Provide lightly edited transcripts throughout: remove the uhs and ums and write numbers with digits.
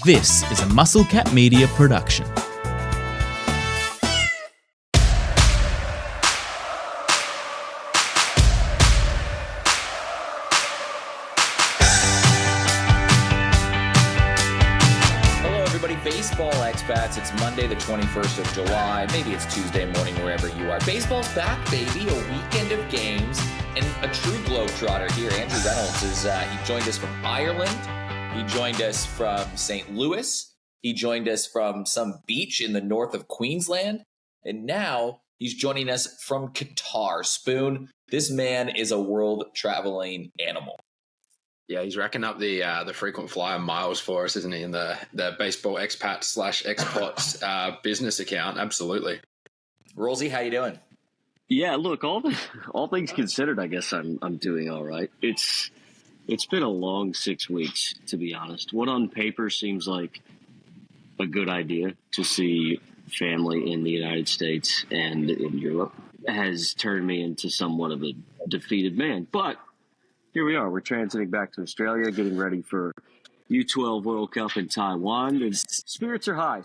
This is a Musclecat Media production. Hello everybody, baseball expats. It's Monday the 21st of July. Maybe it's Tuesday morning wherever you are. Baseball's back, baby. A weekend of games and a true globetrotter here. Andrew Reynolds he joined us from Ireland. He joined us from St. Louis. He joined us from some beach in the north of Queensland. And now he's joining us from Qatar. Spoon, this man is a world-traveling animal. Yeah, he's racking up the frequent flyer miles for us, isn't he, in the baseball expat / expats business account? Absolutely. Rolsey, how you doing? Yeah, look, all things considered, I guess I'm doing all right. It's been a long 6 weeks, to be honest. What on paper seems like a good idea to see family in the United States and in Europe has turned me into somewhat of a defeated man. But here we are. We're transiting back to Australia, getting ready for U12 World Cup in Taiwan. And spirits are high.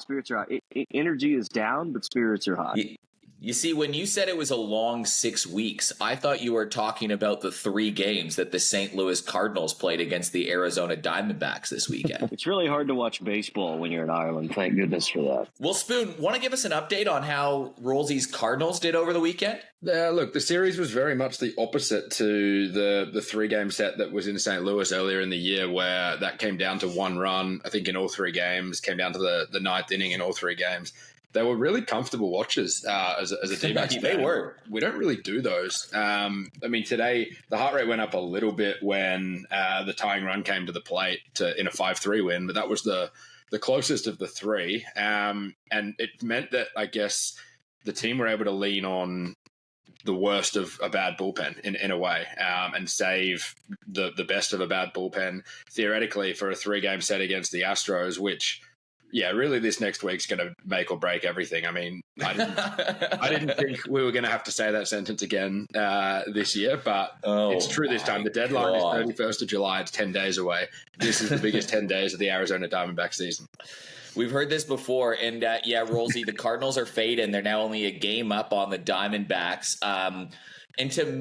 Energy is down, but spirits are high. You see, when you said it was a long 6 weeks, I thought you were talking about the 3 games that the St. Louis Cardinals played against the Arizona Diamondbacks this weekend. It's really hard to watch baseball when you're in Ireland. Thank goodness for that. Well, Spoon, want to give us an update on how Rolsey's Cardinals did over the weekend? Look, the series was very much the opposite to the 3-game set that was in St. Louis earlier in the year, where that came down to 1 run, I think, in all 3 games, came down to the 9th inning in all 3 games. They were really comfortable watches as a DBacks fan. They were. We don't really do those. I mean, today the heart rate went up a little bit when the tying run came to the plate in a 5-3 win, but that was the closest of the 3. And it meant that, I guess, the team were able to lean on the worst of a bad bullpen in a way, and save the best of a bad bullpen theoretically for a 3-game set against the Astros, which, yeah, really this next week's going to make or break everything. I mean, I didn't think we were going to have to say that sentence again this year, but it's true this time. The deadline is 31st of July. It's 10 days away. This is the biggest 10 days of the Arizona Diamondbacks season. We've heard this before, and Rolsey, the Cardinals are fading. They're now only a game up on the Diamondbacks.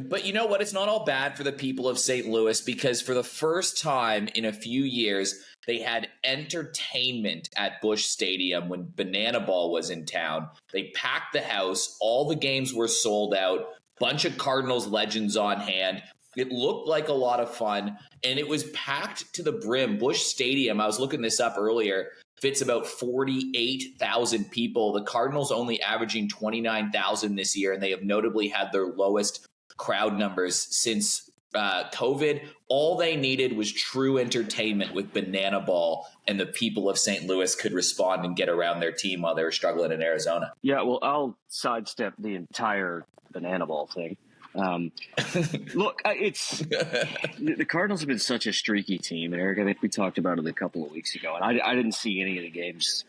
But you know what? It's not all bad for the people of St. Louis, because for the first time in a few years, they had entertainment at Busch Stadium when Banana Ball was in town. They packed the house. All the games were sold out. Bunch of Cardinals legends on hand. It looked like a lot of fun, and it was packed to the brim. Busch Stadium, I was looking this up earlier, fits about 48,000 people. The Cardinals only averaging 29,000 this year, and they have notably had their lowest crowd numbers since COVID. All they needed was true entertainment with Banana Ball, and the people of St. Louis could respond and get around their team while they were struggling in Arizona. Yeah, well, I'll sidestep the entire Banana Ball thing. Look, the Cardinals have been such a streaky team, and Eric, I think we talked about it a couple of weeks ago, and I didn't see any of the games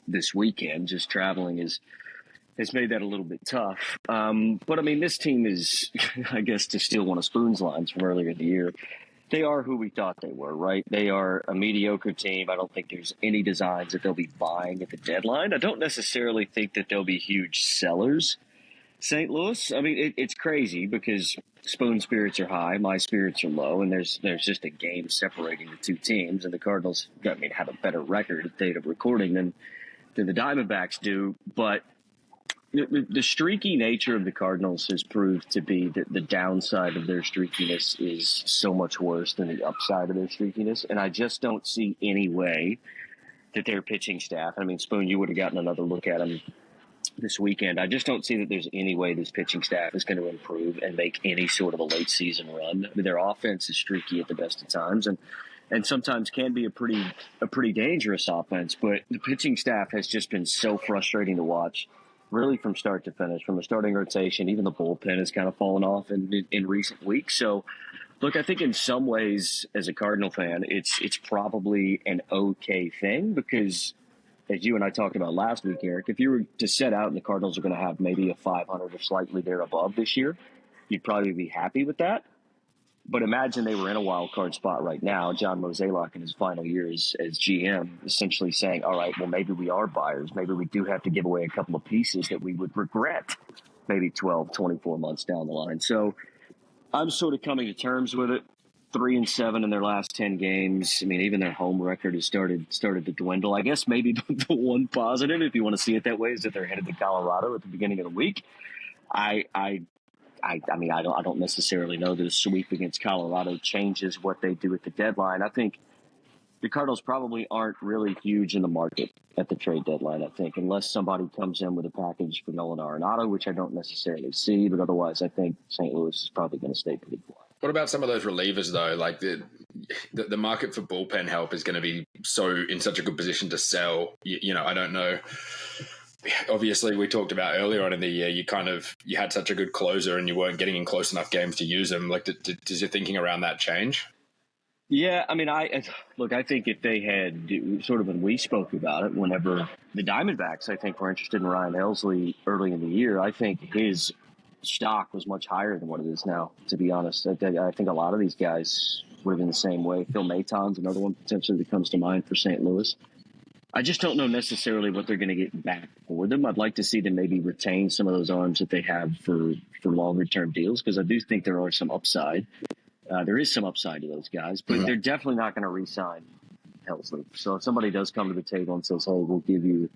this weekend. Just traveling has made that a little bit tough. But I mean, this team is, I guess, to steal one of Spoon's lines from earlier in the year, they are who we thought they were, right? They are a mediocre team. I don't think there's any designs that they'll be buying at the deadline. I don't necessarily think that they'll be huge sellers. St. Louis, I mean, it's crazy because Spoon's spirits are high, my spirits are low, and there's just a game separating the two teams. And the Cardinals, I mean, have a better record at the date of recording than the Diamondbacks do. But the streaky nature of the Cardinals has proved to be that the downside of their streakiness is so much worse than the upside of their streakiness. And I just don't see any way that their pitching staff, I mean, Spoon, you would have gotten another look at them this weekend. I just don't see that there's any way this pitching staff is going to improve and make any sort of a late season run. I mean, their offense is streaky at the best of times, and sometimes can be a pretty dangerous offense. But the pitching staff has just been so frustrating to watch, really from start to finish, from the starting rotation. Even the bullpen has kind of fallen off in recent weeks. So, look, I think in some ways, as a Cardinal fan, it's probably an okay thing because, as you and I talked about last week, Eric, if you were to set out and the Cardinals are going to have maybe a 500 or slightly there above this year, you'd probably be happy with that. But imagine they were in a wild card spot right now. John Mozeliak in his final year as GM, essentially saying, all right, well, maybe we are buyers. Maybe we do have to give away a couple of pieces that we would regret maybe 12, 24 months down the line. So I'm sort of coming to terms with it. 3-7 in their last 10 games. I mean, even their home record has started to dwindle. I guess maybe the one positive, if you want to see it that way, is that they're headed to Colorado at the beginning of the week. I mean, I don't necessarily know that a sweep against Colorado changes what they do at the deadline. I think the Cardinals probably aren't really huge in the market at the trade deadline, I think, unless somebody comes in with a package for Nolan Arenado, which I don't necessarily see. But otherwise, I think St. Louis is probably going to stay pretty quiet. What about some of those relievers, though? Like the market for bullpen help is going to be in such a good position to sell. You know, I don't know. Obviously, we talked about earlier on in the year, you had such a good closer and you weren't getting in close enough games to use them. Like, does your thinking around that change? Yeah, I mean, I think if they had sort of when we spoke about it, whenever the Diamondbacks, I think, were interested in Ryan Helsley early in the year, I think his stock was much higher than what it is now, to be honest. I think a lot of these guys would have been the same way. Phil Maton's another one potentially that comes to mind for St. Louis. I just don't know necessarily what they're going to get back for them. I'd like to see them maybe retain some of those arms that they have for longer-term deals, because I do think there are some upside. There is some upside to those guys, but they're definitely not going to re-sign Helsley. So if somebody does come to the table and says, hey, we'll give you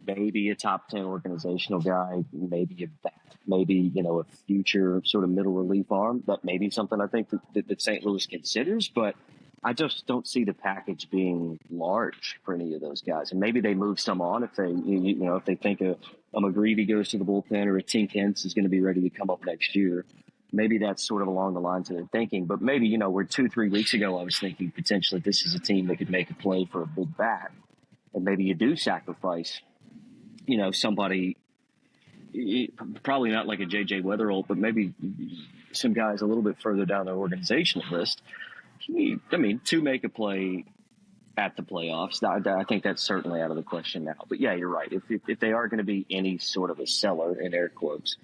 maybe a top 10 organizational guy, maybe a bat, maybe, a future sort of middle relief arm, that may be something I think that St. Louis considers, but I just don't see the package being large for any of those guys. And maybe they move some on if they, if they think a McGreevy goes to the bullpen or a Tink Hence is going to be ready to come up next year. Maybe that's sort of along the lines of their thinking. But maybe, where 2-3 weeks ago I was thinking potentially this is a team that could make a play for a big bat. And maybe you do sacrifice, somebody, probably not like a J.J. Weatherall, but maybe some guys a little bit further down their organizational list. I mean, to make a play at the playoffs, I think that's certainly out of the question now. But, yeah, you're right. If they are going to be any sort of a seller, in air quotes,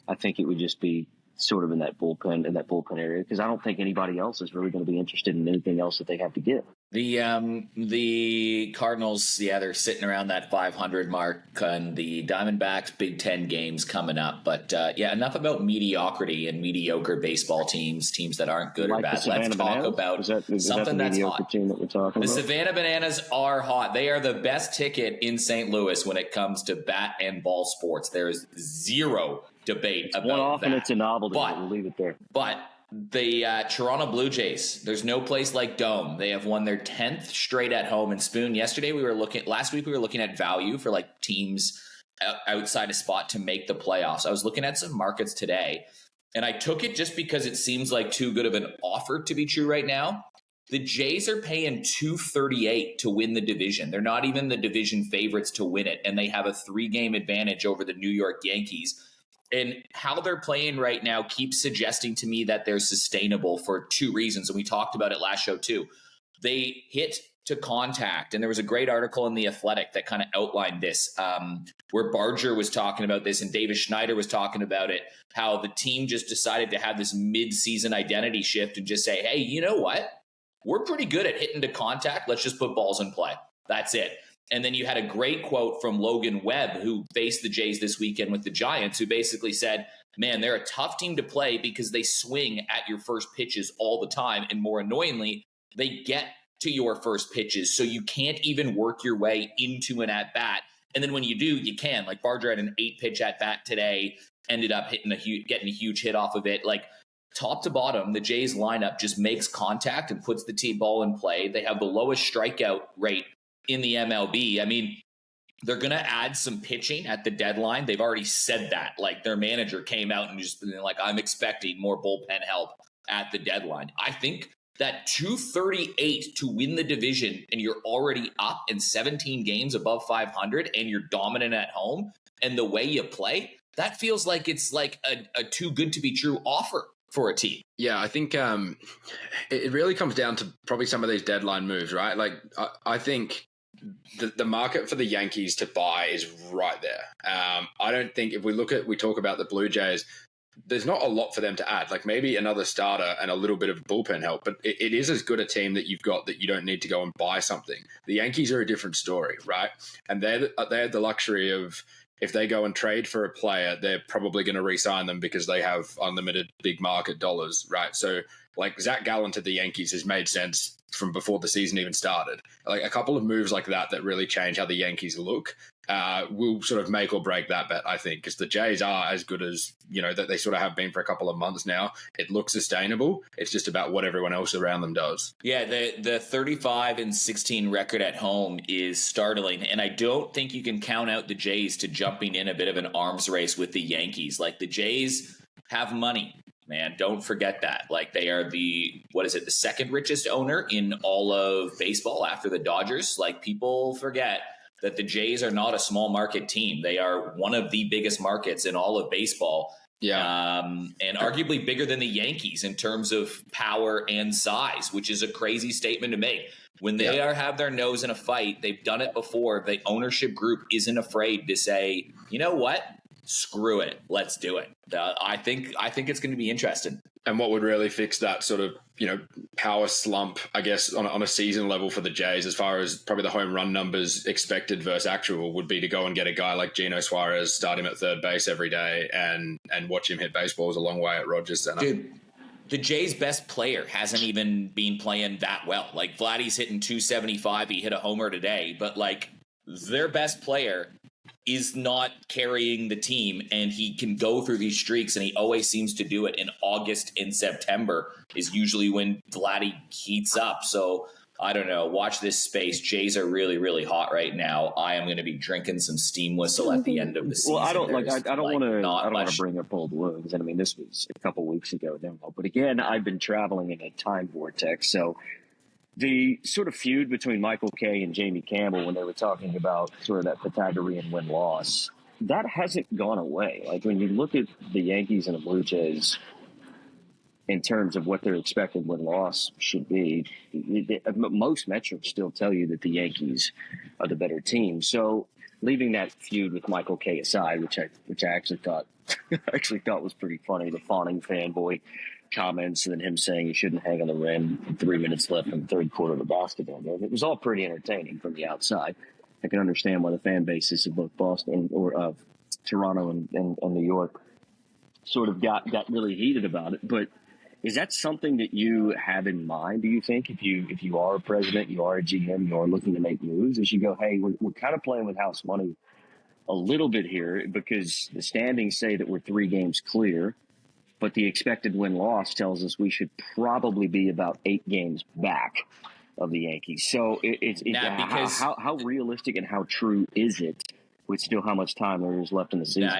I think it would just be sort of in that bullpen area, because I don't think anybody else is really going to be interested in anything else that they have to give. The Cardinals, they're sitting around that 500 mark, and the Diamondbacks, Big Ten games coming up. But enough about mediocrity and mediocre baseball teams that aren't good or bad. Let's talk about something that's hot. Team that we're talking the about? Savannah Bananas are hot. They are the best ticket in St. Louis when it comes to bat and ball sports. There is zero debate about one off that. And it's a novelty. We'll leave it there. But the Toronto Blue Jays, there's no place like Dome. They have won their 10th straight at home. And Spoon, last week we were looking at value for like teams outside a spot to make the playoffs. I was looking at some markets today, and I took it just because it seems like too good of an offer to be true right now. The Jays are paying $238 to win the division. They're not even the division favorites to win it, and they have a 3-game advantage over the New York Yankees. And how they're playing right now keeps suggesting to me that they're sustainable for 2 reasons. And we talked about it last show too. They hit to contact. And there was a great article in The Athletic that kind of outlined this, where Barger was talking about this and Davis Schneider was talking about it, how the team just decided to have this mid-season identity shift and just say, hey, you know what? We're pretty good at hitting to contact. Let's just put balls in play. That's it. And then you had a great quote from Logan Webb, who faced the Jays this weekend with the Giants, who basically said, man, they're a tough team to play because they swing at your first pitches all the time. And more annoyingly, they get to your first pitches. So you can't even work your way into an at-bat. And then when you do, you can. Like Barger had an 8-pitch at-bat today, ended up getting a huge hit off of it. Like top to bottom, the Jays lineup just makes contact and puts the ball in play. They have the lowest strikeout rate in the MLB. I mean, they're going to add some pitching at the deadline. They've already said that. Like their manager came out and just been like, I'm expecting more bullpen help at the deadline. I think that $238 to win the division and you're already up in 17 games above 500 and you're dominant at home and the way you play, that feels like it's like a too good to be true offer for a team. Yeah, I think it really comes down to probably some of these deadline moves, right? Like I think the market for the Yankees to buy is right there. I don't think we talk about the Blue Jays, there's not a lot for them to add. Like maybe another starter and a little bit of bullpen help, but it is as good a team that you've got that you don't need to go and buy something. The Yankees are a different story, right? And they have the luxury of, if they go and trade for a player, they're probably going to re-sign them because they have unlimited big market dollars, right? So like Zach Gallen to the Yankees has made sense from before the season even started. Like a couple of moves like that really change how the Yankees look will sort of make or break that bet, I think, because the Jays are as good as, that they sort of have been for a couple of months now. It looks sustainable. It's just about what everyone else around them does. Yeah, the 35-16 record at home is startling, and I don't think you can count out the Jays to jumping in a bit of an arms race with the Yankees. Like the Jays have money. Man, don't forget that. Like they are the second richest owner in all of baseball after the Dodgers. Like people forget that the Jays are not a small market team. They are one of the biggest markets in all of baseball. Yeah. And arguably bigger than the Yankees in terms of power and size, which is a crazy statement to make. When they have their nose in a fight, they've done it before. The ownership group isn't afraid to say, you know what? Screw it. Let's do it. I think it's going to be interesting. And what would really fix that sort of, power slump, I guess, on a season level for the Jays, as far as probably the home run numbers expected versus actual, would be to go and get a guy like Geno Suarez, start him at third base every day and watch him hit baseballs a long way at Rogers Center. Dude, the Jays' best player hasn't even been playing that well. Like Vladdy's hitting 275. He hit a homer today, but like their best player is not carrying the team, and he can go through these streaks, and he always seems to do it in August and September is usually when Vladdy heats up. So I don't know. Watch this space. Jays are really, really hot right now. I am going to be drinking some steam whistle at the end of the season. Well, I don't want to bring up old wounds. And I mean, this was a couple weeks ago now. But again, I've been traveling in a time vortex. So the sort of feud between Michael Kay and Jamie Campbell when they were talking about sort of that Pythagorean win-loss, that hasn't gone away. Like when you look at the Yankees and the Blue Jays in terms of what their expected win-loss should be, most metrics still tell you that the Yankees are the better team. So leaving that feud with Michael Kay aside, which I actually thought was pretty funny, the fawning fanboy comments and then him saying he shouldn't hang on the rim 3 minutes left in the third quarter of a basketball game. It was all pretty entertaining from the outside. I can understand why the fan bases of both Boston or of Toronto and New York sort of got really heated about it. But is that something that you have in mind, do you think, if you are a president, you are a GM, you are looking to make moves, as you go, hey, we're kind of playing with house money a little bit here because the standings say that we're 3 games clear, but the expected win-loss tells us we should probably be about 8 games back of the Yankees. So how realistic and how true is it with still how much time there is left in the season?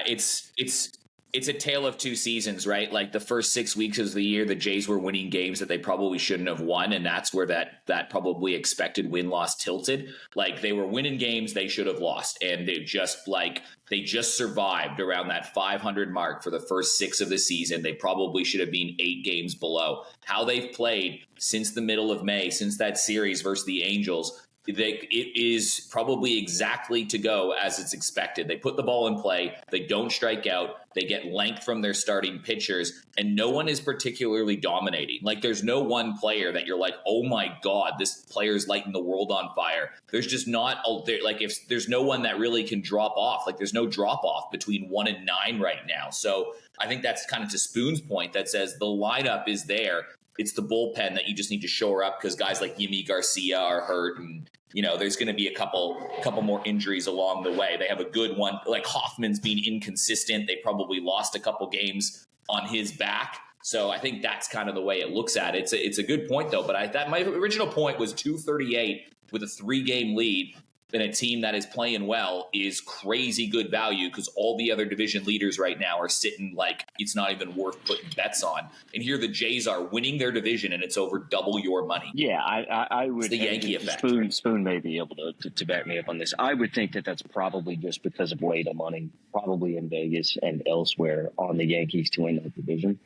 It's a tale of two seasons, right? Like the first 6 weeks of the year, the Jays were winning games that they probably shouldn't have won, and that's where that probably expected win-loss tilted. Like they were winning games they should have lost, and they just survived around that 500 mark for the first 6 of the season. They probably should have been 8 games below. How they've played since the middle of May, since that series versus the Angels, it is probably exactly to go as it's expected. They put the ball in play. They don't strike out. They get length from their starting pitchers, and no one is particularly dominating. Like there's no one player that you're like, oh my God, this player's lighting the world on fire. There's just not like if there's no one that really can drop off. Like there's no drop off between 1 and 9 right now. So I think that's kind of to Spoon's point that says the lineup is there. It's the bullpen that you just need to shore up because guys like Yimi Garcia are hurt, and there's going to be a couple more injuries along the way. They have a good one. Like Hoffman's been inconsistent. They probably lost a couple games on his back. So I think that's kind of the way it looks at it. It's a good point though. But my original point was 238 with a 3-game lead in a team that is playing well is crazy good value because all the other division leaders right now are sitting like it's not even worth putting bets on. And here the Jays are winning their division, and it's over double your money. Yeah, I would. It's the Yankee effect. Spoon may be able to back me up on this. I would think that that's probably just because of weight of money, probably in Vegas and elsewhere, on the Yankees to win that division.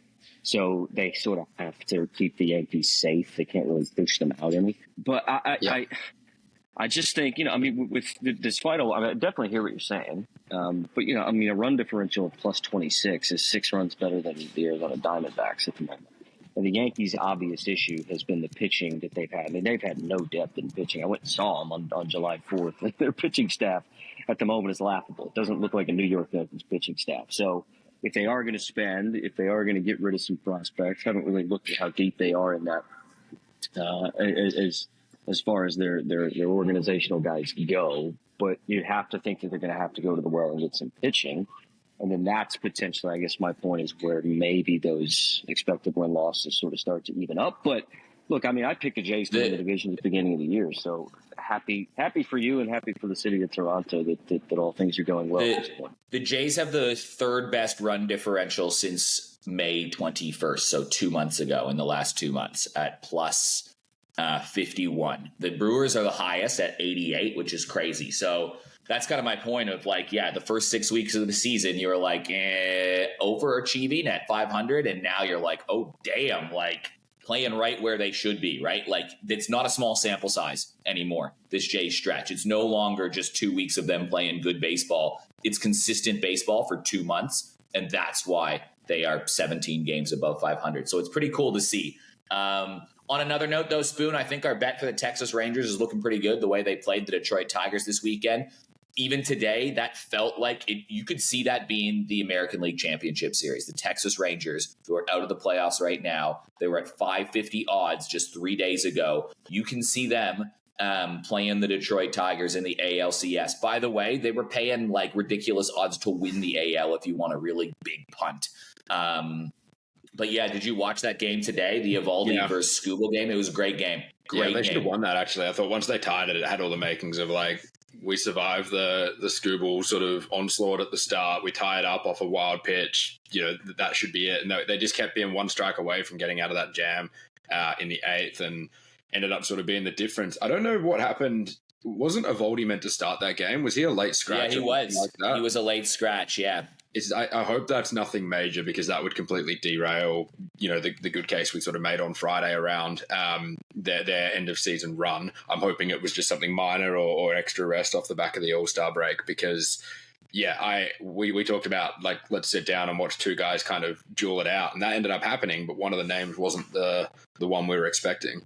So they sort of have to keep the Yankees safe. They can't really push them out any. But I just think, with this fight, I definitely hear what you're saying. But, you know, I mean, a run differential of plus 26 is 6 runs better than the Arizona Diamondbacks at the moment. And the Yankees' obvious issue has been the pitching that they've had. I mean, they've had no depth in pitching. I went and saw them on July 4th. Their pitching staff at the moment is laughable. It doesn't look like a New York Yankees pitching staff. So if they are going to spend, if they are going to get rid of some prospects, haven't really looked at how deep they are in that as far as their organizational guys go. But you have to think that they're going to have to go to the well and get some pitching. And then that's potentially, I guess my point is where maybe those expected win losses sort of start to even up. But look, I mean, I picked the Jays to win the division at the beginning of the year. So happy for you and happy for the city of Toronto that all things are going well at this point. The Jays have the third best run differential since May 21st. So 2 months ago, in the last 2 months, at plus 51. The Brewers are the highest at 88, which is crazy. So that's kind of my point of like, yeah, the first 6 weeks of the season, you were like overachieving at 500. And now you're like, oh, damn, like playing right where they should be, right? Like it's not a small sample size anymore, this Jays stretch. It's no longer just 2 weeks of them playing good baseball. It's consistent baseball for 2 months. And that's why they are 17 games above 500. So it's pretty cool to see. On another note, though, Spoon, I think our bet for the Texas Rangers is looking pretty good the way they played the Detroit Tigers this weekend. Even today, that felt like you could see that being the American League Championship Series. The Texas Rangers, who are out of the playoffs right now, they were at 550 odds just 3 days ago. You can see them playing the Detroit Tigers in the ALCS. By the way, they were paying like ridiculous odds to win the AL if you want a really big punt. But yeah, did you watch that game today, the Evaldi versus Skubal game? It was a great game. They should have won that, actually. I thought once they tied it, it had all the makings of like, we survived the Skubal sort of onslaught at the start. We tie it up off a wild pitch. You know, that should be it. And they just kept being one strike away from getting out of that jam in the 8th and ended up sort of being the difference. I don't know what happened. Wasn't Evaldi meant to start that game? Was he a late scratch? Yeah, he was. Like He was a late scratch, yeah. I hope that's nothing major, because that would completely derail, you know, the good case we sort of made on Friday around their end of season run. I'm hoping it was just something minor or extra rest off the back of the All-Star break, because we talked about like, let's sit down and watch two guys kind of duel it out, and that ended up happening, but one of the names wasn't the one we were expecting.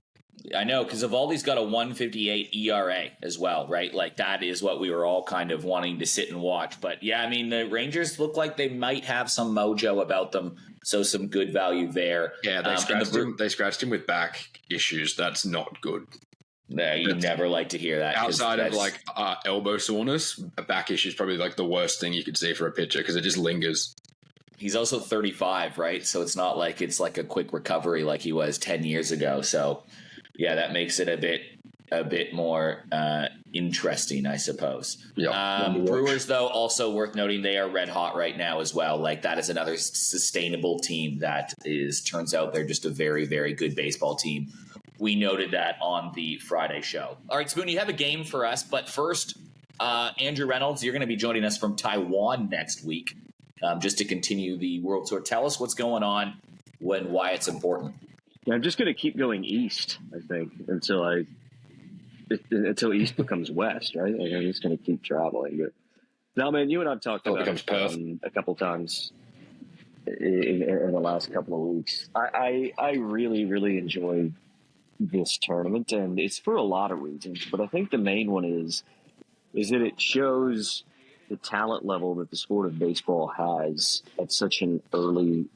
I know, because Evaldi's got a 1.58 ERA as well, right? Like that is what we were all kind of wanting to sit and watch. But yeah, I mean, the Rangers look like they might have some mojo about them, so some good value there. Yeah, they scratched him with back issues. That's not good. No, you never like to hear that. Outside of like elbow soreness, a back issue is probably like the worst thing you could see for a pitcher, because it just lingers. He's also 35, right? So it's not like it's like a quick recovery like he was 10 years ago. So yeah, that makes it a bit more interesting, I suppose. Yeah. Brewers, though, also worth noting, they are red hot right now as well. Like that is another sustainable team that turns out they're just a very, very good baseball team. We noted that on the Friday show. All right, Spoon, you have a game for us, but first, Andrew Reynolds, you're going to be joining us from Taiwan next week, just to continue the World Tour. Tell us what's going on, why it's important. Yeah, I'm just going to keep going east, I think, until east becomes west, right? Like, I'm just going to keep traveling. But now, man, you and I've talked about it a couple times in the last couple of weeks. I really, really enjoy this tournament, and it's for a lot of reasons. But I think the main one is that it shows the talent level that the sport of baseball has at such an early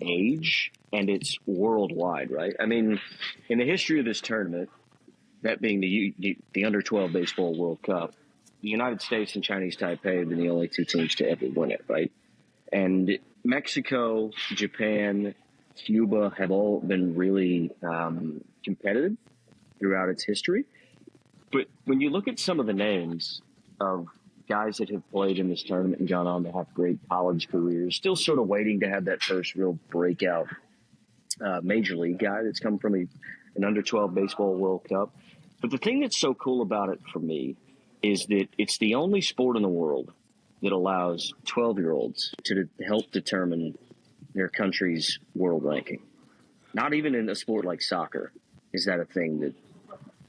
age. And it's worldwide, right? I mean, in the history of this tournament, that being the Under 12 Baseball World Cup, the United States and Chinese Taipei have been the only two teams to ever win it, right? And Mexico, Japan, Cuba have all been really competitive throughout its history. But when you look at some of the names of guys that have played in this tournament and gone on to have great college careers, still sort of waiting to have that first real breakout major league guy that's come from an Under 12 Baseball World Cup. But the thing that's so cool about it for me is that it's the only sport in the world that allows 12-year-olds to help determine their country's world ranking. Not even in a sport like soccer is that a thing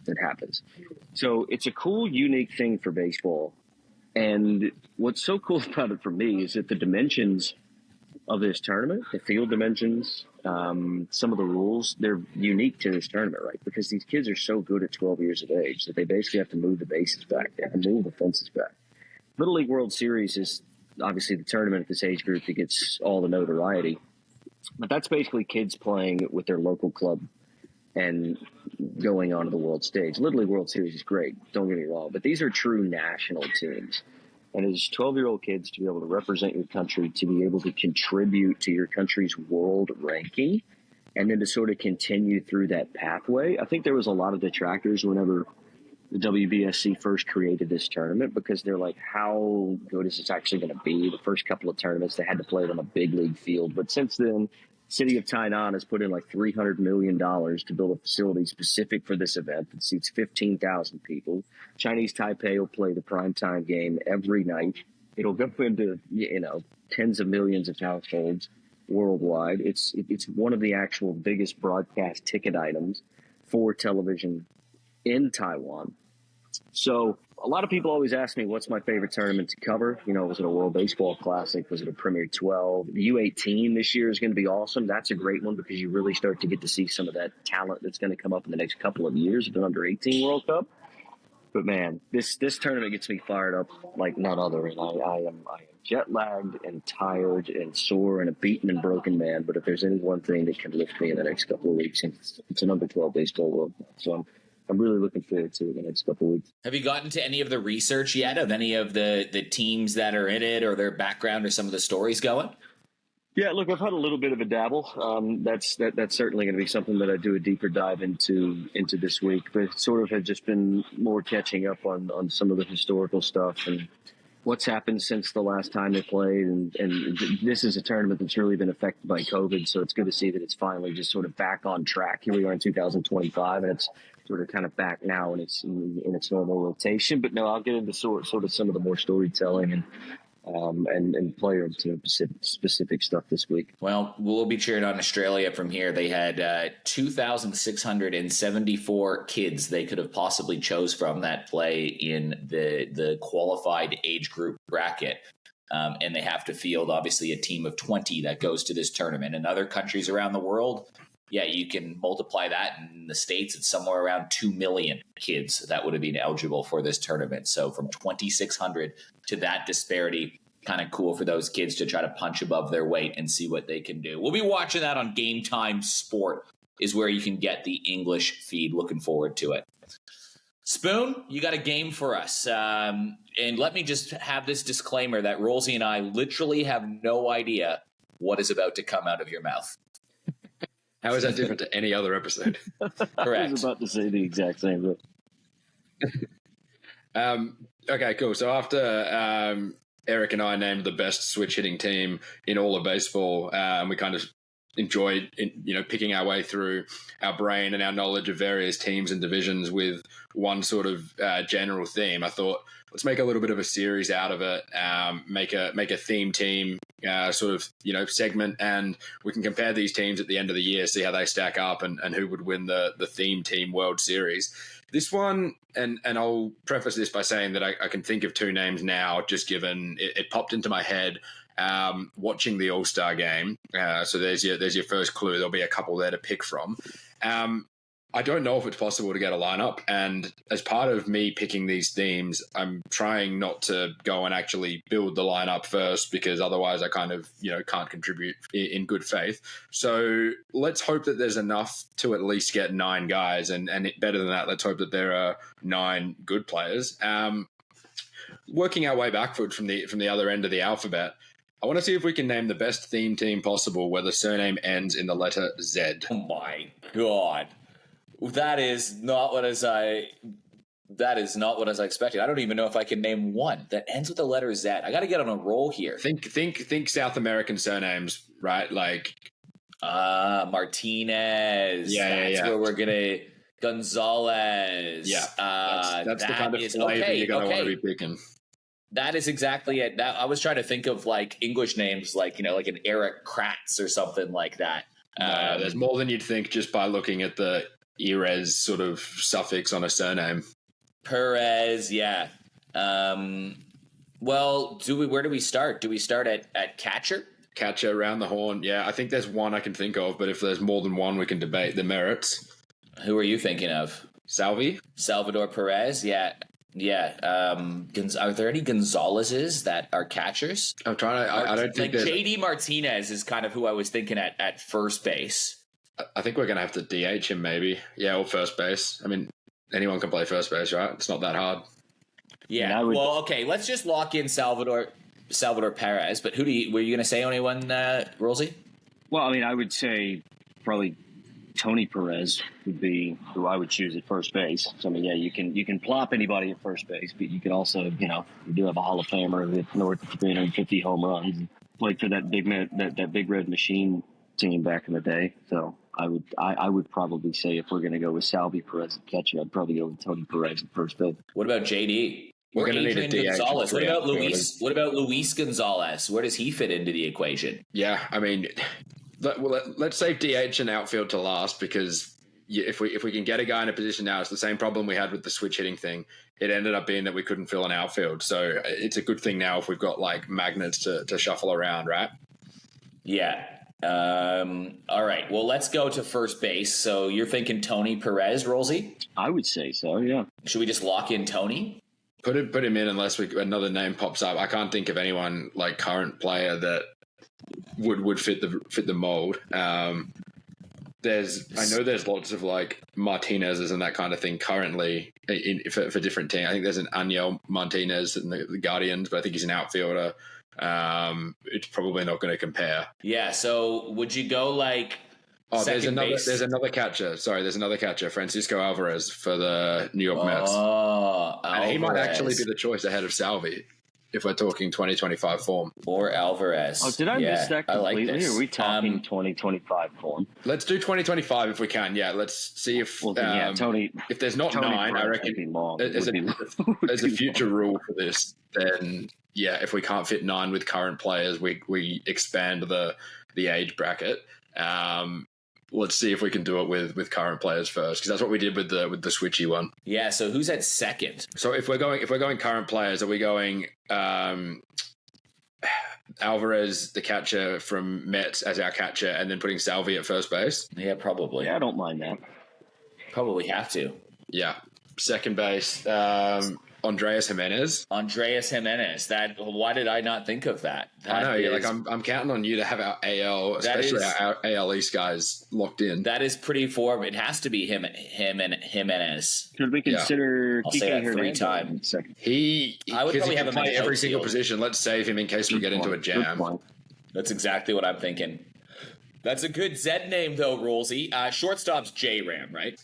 that happens. So it's a cool, unique thing for baseball And what's so cool about it for me is that the dimensions of this tournament, the field dimensions, some of the rules, they're unique to this tournament, right? Because these kids are so good at 12 years of age that they basically have to move the bases back. They have to move the fences back. Little League World Series is obviously the tournament at this age group that gets all the notoriety. But that's basically kids playing with their local club and going onto the world stage. Little League World Series is great, don't get me wrong, but these are true national teams. And as 12-year-old kids, to be able to represent your country, to be able to contribute to your country's world ranking, and then to sort of continue through that pathway. I think there was a lot of detractors whenever the WBSC first created this tournament, because they're like, how good is this actually going to be? The first couple of tournaments, they had to play it on a big league field. But since then, City of Tainan has put in like $300 million to build a facility specific for this event that seats 15,000 people. Chinese Taipei will play the primetime game every night. It'll go into, tens of millions of households worldwide. It's one of the actual biggest broadcast ticket items for television in Taiwan. So a lot of people always ask me, what's my favorite tournament to cover? Was it a World Baseball Classic? Was it a Premier 12? The U18 this year is going to be awesome. That's a great one because you really start to get to see some of that talent that's going to come up in the next couple of years at the Under-18 World Cup. But man, this tournament gets me fired up like none other. And I am jet lagged and tired and sore and a beaten and broken man. But if there's any one thing that can lift me in the next couple of weeks, it's an Under-12 Baseball World Cup. So I'm really looking forward to the next couple of weeks. Have you gotten to any of the research yet of any of the teams that are in it or their background or some of the stories going? Yeah, look, I've had a little bit of a dabble. That's certainly going to be something that I do a deeper dive into this week. But sort of have just been more catching up on some of the historical stuff and what's happened since the last time they played. And this is a tournament that's really been affected by COVID, so it's good to see that it's finally just sort of back on track. Here we are in 2025, and it's sort of kind of back now in its normal rotation. But no, I'll get into sort of some of the more storytelling and player specific stuff this week. Well, we'll be cheering on Australia from here. They had 2,674 kids they could have possibly chose from that play in the qualified age group bracket. And they have to field, obviously, a team of 20 that goes to this tournament. In other countries around the world, yeah, you can multiply that. In the States, it's somewhere around 2 million kids that would have been eligible for this tournament. So from 2,600 to that disparity, kind of cool for those kids to try to punch above their weight and see what they can do. We'll be watching that on Game Time Sport is where you can get the English feed. Looking forward to it. Spoon, you got a game for us. And let me just have this disclaimer that Rolsey and I literally have no idea what is about to come out of your mouth. How is that different to any other episode? Correct. I was about to say the exact same thing. Okay, cool. So after Eric and I named the best switch hitting team in all of baseball, and we kind of enjoyed, picking our way through our brain and our knowledge of various teams and divisions with one sort of general theme, I thought, let's make a little bit of a series out of it, make a theme team segment, and we can compare these teams at the end of the year, see how they stack up and who would win the theme team World Series. This one, and I'll preface this by saying that I can think of two names now, just given it popped into my head watching the All-Star game. So there's your first clue. There'll be a couple there to pick from. I don't know if it's possible to get a lineup, and as part of me picking these themes, I'm trying not to go and actually build the lineup first, because otherwise I kind of, can't contribute in good faith. So let's hope that there's enough to at least get 9 guys, and better than that, let's hope that there are 9 good players. Working our way backward from the other end of the alphabet, I want to see if we can name the best theme team possible where the surname ends in the letter Z. Oh my God. That is not what I expected. I don't even know if I can name one that ends with the letter Z. I got to get on a roll here. Think South American surnames, right? Like Martinez. Yeah. Where we're gonna Gonzalez. Yeah, that's the kind of flavor you're gonna want to be picking. That is exactly it. I was trying to think of like English names, like like an Eric Kratz or something like that. There's more than you'd think just by looking at the Erez sort of suffix on a surname. Perez, yeah. Well, where do we start? Do we start at catcher? Catcher around the horn. Yeah, I think there's one I can think of, but if there's more than one, we can debate the merits. Who are you thinking of? Salvador Perez. Yeah. Are there any Gonzalez's that are catchers? I'm trying to. I don't think JD Martinez is kind of who I was thinking at first base. I think we're going to have to DH him, maybe. Yeah, or first base. I mean, anyone can play first base, right? It's not that hard. Yeah. Well, okay. Let's just lock in Salvador Perez. But were you going to say anyone, Rolsey? Well, I mean, I would say probably Tony Perez would be who I would choose at first base. So I mean, yeah, you can plop anybody at first base, but you can also, you do have a Hall of Famer with north of 350 home runs, played for that big red machine team back in the day. So I would probably say if we're going to go with Salvi Perez at catcher, I'd probably go with Tony Perez at first base. What about JD? We're going to need a DH. Gonzalez. What about Luis? What about Luis Gonzalez? Where does he fit into the equation? Yeah, I mean, let's save DH and outfield to last, because if we can get a guy in a position now, it's the same problem we had with the switch hitting thing. It ended up being that we couldn't fill an outfield, so it's a good thing now if we've got like magnets to shuffle around, right? Yeah. All right. Well, let's go to first base. So you're thinking Tony Perez, Rolsey? I would say so. Yeah. Should we just lock in Tony? Put him in unless another name pops up. I can't think of anyone like current player that would fit the mold. I know there's lots of like Martinez's and that kind of thing currently for different teams. I think there's an Aniel Martinez in the Guardians, but I think he's an outfielder. It's probably not going to compare. Yeah. So would you go like? Oh, there's another catcher. Sorry, there's another catcher, Francisco Alvarez for the New York Mets. Oh, and he might actually be the choice ahead of Salvi if we're talking 2025 form. Or Alvarez. Oh, did I miss that completely? Like Are we talking 2025 form? Let's do 2025 if we can. Yeah, let's see if Tony. If there's not Tony 9, I reckon there's a future rule for this. Then yeah, if we can't fit 9 with current players, we expand the age bracket. Let's see if we can do it with current players first, because that's what we did with the switchy one. Yeah. So who's at second? So if we're going current players, are we going Alvarez, the catcher from Mets, as our catcher, and then putting Salvi at first base? Yeah, probably. Yeah, I don't mind that. Probably have to. Yeah. Second base, Andreas Jimenez. Why did I not think of that? I know. I'm counting on you to have our AL, especially our AL East guys locked in. That is pretty form. It has to be him and Jimenez. Could we consider I'll say that 3 times? I would probably have him play every single outfield. position. Let's save him in case we get into a jam. That's exactly what I'm thinking. That's a good Z name though, Rolsey. Shortstop's J-Ram, right?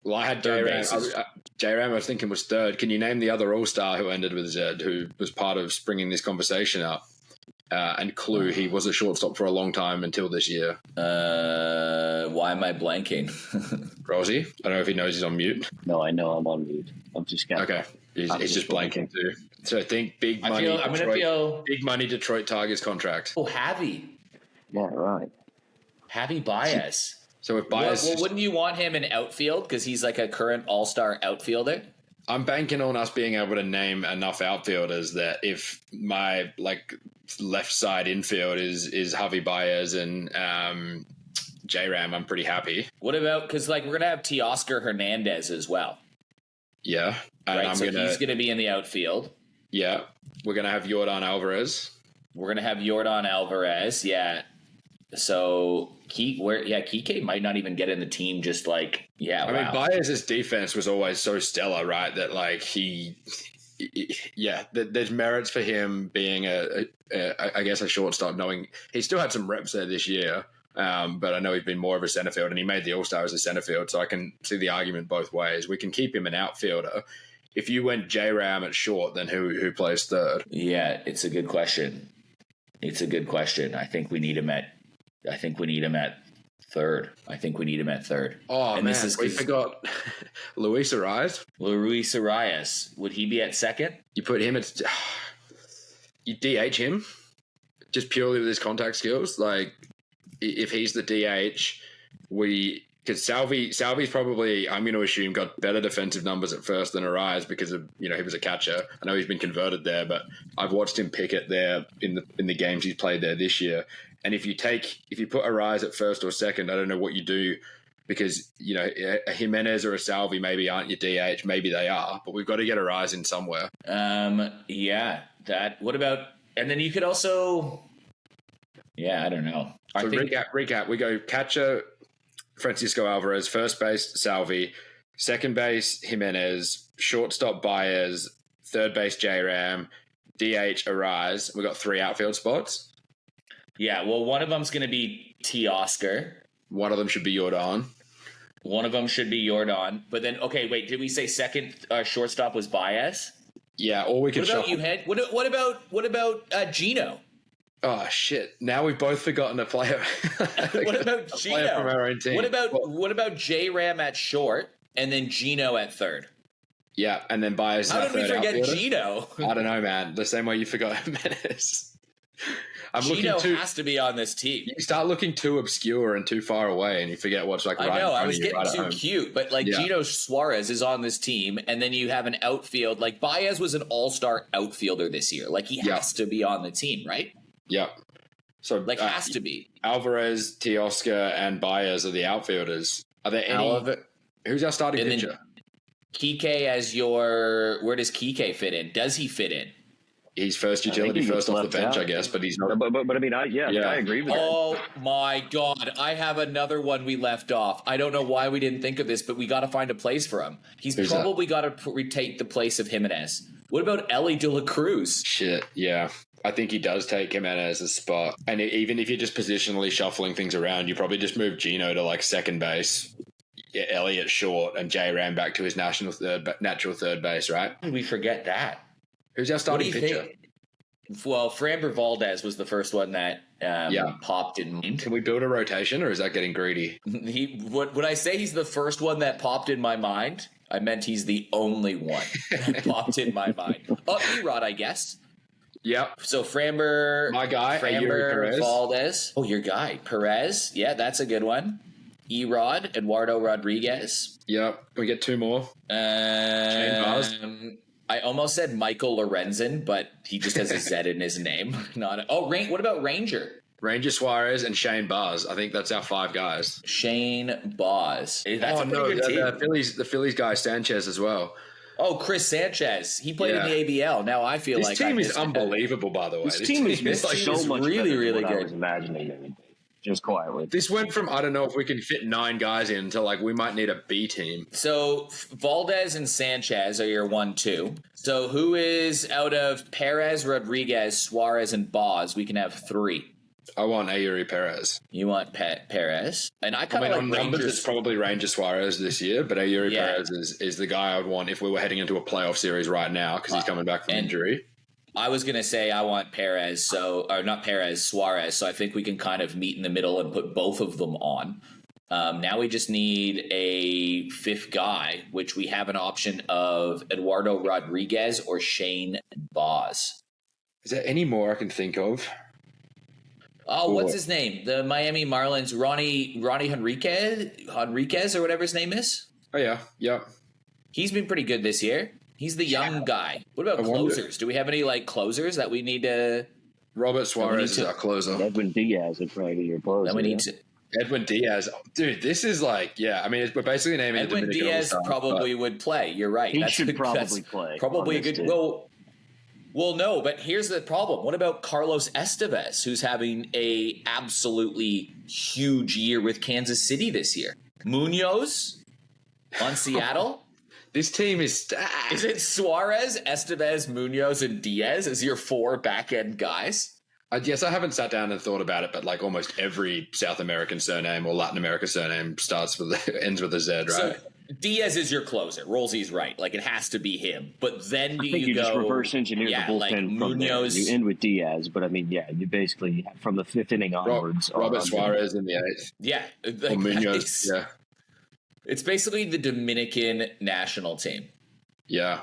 Well, I had J-Ram. J-Ram I was thinking was third. Can you name the other All-Star who ended with Z, who was part of springing this conversation up? And Clue, he was a shortstop for a long time until this year. Why am I blanking? Rosie? I don't know if he knows he's on mute. No, I know I'm on mute. I'm just okay. He's just blanking too. So I think big money Detroit Tigers contract. Oh, Javi. Yeah, right. Javi Baez. So if Baez, well, wouldn't you want him in outfield because he's like a current all-star outfielder? I'm banking on us being able to name enough outfielders that if my left side infield is Javi Baez and J-Ram, I'm pretty happy. What about, because we're gonna have Teoscar Hernandez as well. Yeah, and right. He's gonna be in the outfield. Yeah, we're gonna have Yordan Alvarez. Yeah. So Kike might not even get in the team. Just I mean, Baez's defense was always so stellar, right? That there's merits for him being I guess a shortstop. Knowing he still had some reps there this year, but I know he's been more of a center field, and he made the All-Star as a center field, so I can see the argument both ways. We can keep him an outfielder. If you went J-Ram at short, then who plays third? Yeah, it's a good question. I think we need him at third. Oh, and man, we forgot Luis Arias. Would he be at second? You put him at... You DH him just purely with his contact skills. If he's the DH, because Salvi's probably, I'm going to assume, got better defensive numbers at first than Arise because of, he was a catcher. I know he's been converted there, but I've watched him pick it there in the games he's played there this year. And if you put Arise at first or second, I don't know what you do, because a Jimenez or a Salvi maybe aren't your DH, maybe they are, but we've got to get Arise in somewhere. What about, and then you could also, I don't know. So recap. We go catcher Francisco Alvarez, first base Salvi, second base Jimenez, shortstop Baez, third base J-Ram, DH Arise. We got 3 outfield spots. Yeah, well, one of them's going to be Teoscar. One of them should be Yordan. But then, okay, wait, did we say second shortstop was Baez? Yeah, or we could. What about Gino? Oh shit! Now we've both forgotten a player. What about Gino? Player from our own team. What about J-Ram at short and then Gino at third? Yeah, and then Baez. How did we forget outfielder? Gino? I don't know, man. The same way you forgot Jimenez. Gino has to be on this team. You start looking too obscure and too far away, and you forget what's like. I know. I was getting too cute, but Gino Suarez is on this team, and then you have an outfield. Like Baez was an all-star outfielder this year. Like he has to be on the team, right? Yeah. So has to be. Alvarez, Teoscar, and Baez are the outfielders. Are there any? Who's our starting pitcher? Kike as your. Where does Kike fit in? Does he fit in? He's first utility, first off the bench, I guess, but he's not. But I mean, I agree with that. Oh my God. I have another one we left off. I don't know why we didn't think of this, but we got to find a place for him. He's probably got to retake the place of Jimenez. What about Ellie De La Cruz? Shit, yeah. I think he does take Jimenez's spot. And even if you're just positionally shuffling things around, you probably just move Gino to like second base, Ellie at short, and J-Ram back to his natural third base, right? How did we forget that? Who's our starting pitcher? Well, Framber Valdez was the first one that popped in mind. Can we build a rotation, or is that getting greedy? When I say he's the first one that popped in my mind, I meant he's the only one that popped in my mind. Oh, Erod, I guess. Yep. So Framber, my guy, Framber Valdez. Oh, your guy, Perez. Yeah, that's a good one. Erod, Eduardo Rodriguez. Yep. We get 2 more. Shane Bars. I almost said Michael Lorenzen, but he just has a Z in his name. What about Ranger? Ranger Suarez and Shane Bars. I think that's our 5 guys. Shane Bars. That's a pretty good team. The Phillies guy Sanchez as well. Oh, Chris Sanchez. He played in the ABL. Now I feel this team is unbelievable, by the way. This team is like so much really, really good. I was imagining just quietly. This went from, I don't know if we can fit 9 guys in to like we might need a B team. So Valdez and Sanchez are your 1-2. So who is out of Perez, Rodriguez, Suarez, and Boz? We can have 3. I want Ayuri Perez. You want Perez? And I kind of like numbers. It's probably Ranger Suarez this year, but Ayuri Perez is the guy I would want if we were heading into a playoff series right now because he's coming back from injury. I was going to say I want Perez, Suarez. So I think we can kind of meet in the middle and put both of them on. Now we just need a 5th guy, which we have an option of Eduardo Rodriguez or Shane Boz. Is there any more I can think of? Oh, what's his name? The Miami Marlins, Ronnie Henriquez or whatever his name is. Oh, yeah. Yep. He's been pretty good this year. He's the young guy. What about closers? Do we have any closers that we need to? Robert Suarez is our closer. Edwin Diaz would probably be your closer. Then we need to. Edwin Diaz, dude. This is we're basically naming Edwin Diaz probably would play. You're right. He should probably play. Probably a good. Well, no, but here's the problem. What about Carlos Estevez, who's having a absolutely huge year with Kansas City this year? Munoz on Seattle. This team is stacked. Is it Suarez, Estevez, Munoz, and Diaz as your 4 back-end guys? Yes, I haven't sat down and thought about it, but almost every South American surname or Latin American surname ends with a Z, right? So Diaz is your closer. Rolsey's right. It has to be him. But then you just reverse engineer the bullpen from Munoz. There. You end with Diaz, but you basically from the 5th inning onwards. Robert Suarez in the 8th. Yeah, Munoz. Yeah. It's basically the Dominican national team. Yeah.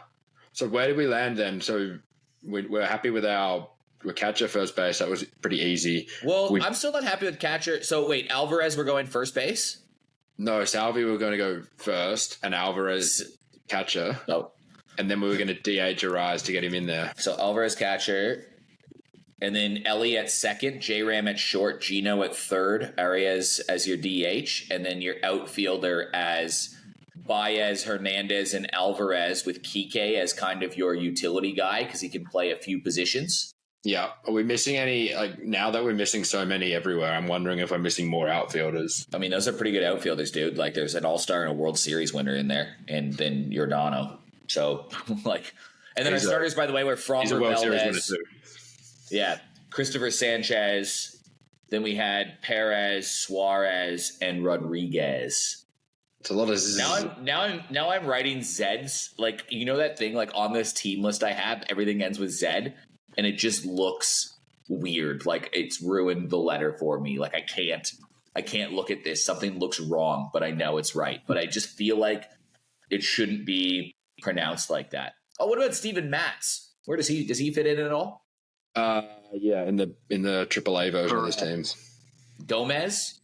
So where did we land then? So we're happy with our catcher first base. That was pretty easy. Well, I'm still not happy with catcher. So wait, Alvarez, we're going first base? No, Salvi we were going to go first, and Alvarez catcher. Oh. And then we were going to DH Arise to get him in there. So Alvarez catcher, and then Ellie at second, J-Ram at short, Gino at third, Arias as your DH, and then your outfielder as Baez, Hernandez, and Alvarez, with Kike as kind of your utility guy because he can play a few positions. Yeah. Are we missing any? Like, now that we're missing so many everywhere, I'm wondering if I'm missing more outfielders. I mean, those are pretty good outfielders, dude. Like, there's an all-star and a World Series winner in there, and then Giordano. So, like, and then our starters, by the way, were Framber Valdez. Yeah, Christopher Sanchez. Then we had Perez, Suarez, and Rodriguez. It's a lot of now I'm writing Zeds. Like, you know that thing, like on this team list I have, everything ends with Z, and it just looks weird. Like, it's ruined the letter for me. Like, I can't look at this. Something looks wrong, but I know it's right. But I just feel like it shouldn't be pronounced like that. Oh, what about Steven Matz? Where does he fit in at all? Yeah, in the AAA version of this team. Gomez?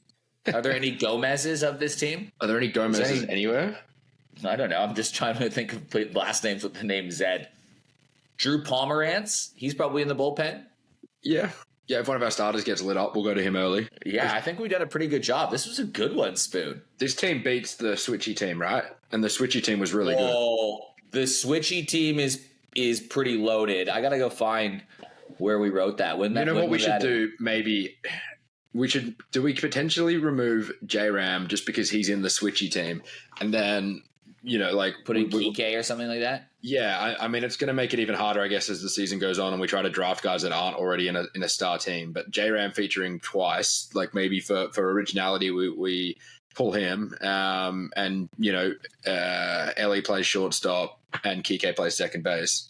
Are there any Gomez's of this team? Are there any Gomez's anywhere? I don't know. I'm just trying to think of last names with the name Zed. Drew Pomerantz? He's probably in the bullpen. Yeah. Yeah, if one of our starters gets lit up, we'll go to him early. Yeah, I think we've done a pretty good job. This was a good one, Spoon. This team beats the Switchy team, right? And the Switchy team was really good. Oh, the Switchy team is pretty loaded. I got to go find where we wrote that. What we should do? Maybe we potentially remove J-Ram just because he's in the Switchy team, and then put in Kike or something like that. Yeah, I mean, it's going to make it even harder, I guess, as the season goes on, and we try to draft guys that aren't already in a star team. But J-Ram featuring twice, like maybe for originality, we pull him, and Ellie plays shortstop, and Kike plays second base.